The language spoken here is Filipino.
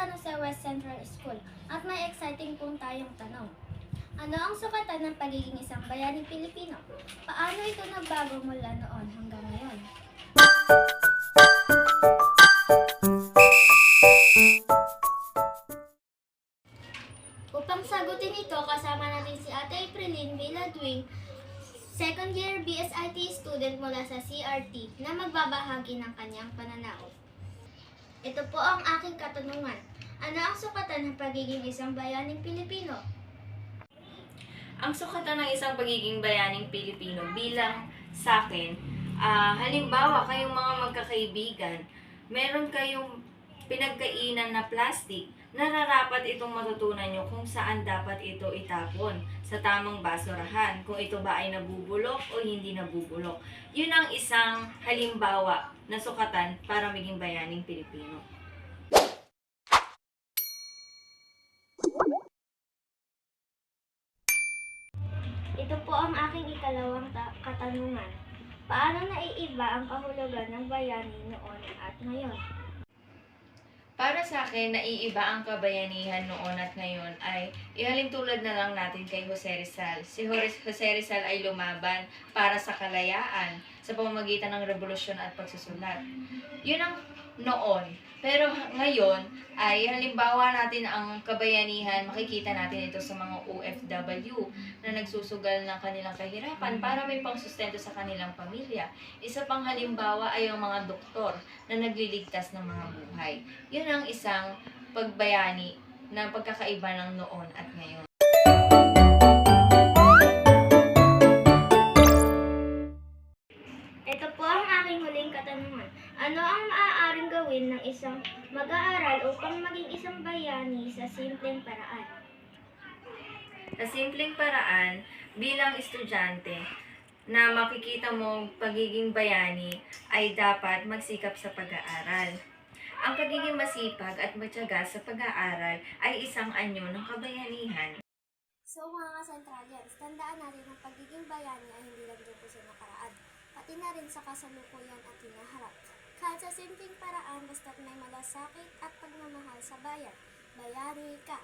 San Jose West Central School at may exciting pong tayong tanong. Ano ang sukatan ng pagiging isang bayaning Pilipino? Paano ito nagbago mula noon hanggang ngayon? Upang sagutin ito, kasama natin si Ate Aprilin Viladwing, second year BSIT student mula sa CRT na magbabahagi ng kanyang pananaw. Ito po ang aking katanungan. Ano ang sukatan ng pagiging isang bayaning Pilipino? Ang sukatan ng isang pagiging bayaning Pilipino bilang sa akin, halimbawa kayong mga magkakaibigan, meron kayong pinagkainan na plastic, nararapat itong matutunan nyo kung saan dapat ito itapon sa tamang basurahan, kung ito ba ay nabubulok o hindi nabubulok. Yun ang isang halimbawa na sukatan para maging bayaning Pilipino. Ito po ang aking ikalawang katanungan. Paano naiiba ang kahulugan ng bayani noon at ngayon? Para sa akin, naiiba ang kabayanihan noon at ngayon ay ihalin tulad na lang natin kay Jose Rizal. Si Jose Rizal ay lumaban para sa kalayaan sa pamamagitan ng revolusyon at pagsusulat. Yun ang noon. Pero ngayon ay halimbawa natin ang kabayanihan, makikita natin ito sa mga OFW na nagsusugal ng kanilang kahirapan para may pangsustento sa kanilang pamilya. Isa pang halimbawa ay ang mga doktor na nagliligtas ng mga buhay. Yun ang isang pagbayani ng pagkakaiba ng noon at ngayon. Ito po ang aking huling katanungan. Ano ang maaaring gawin ng isang mag-aaral upang maging isang bayani sa simpleng paraan? Sa simpleng paraan, bilang estudyante, na makikita mo pagiging bayani ay dapat magsikap sa pag-aaral. Ang pagiging masipag at matyaga sa pag-aaral ay isang anyo ng kabayanihan. So mga ka-Centralians, tandaan natin ang pagiging bayani ay hindi lang dito sa nakaraan, pati na rin sa kasalukuyan at hinaharap. Kahit sa simpleng paraan, basta't may malasakit at pagmamahal sa bayan, bayani ka.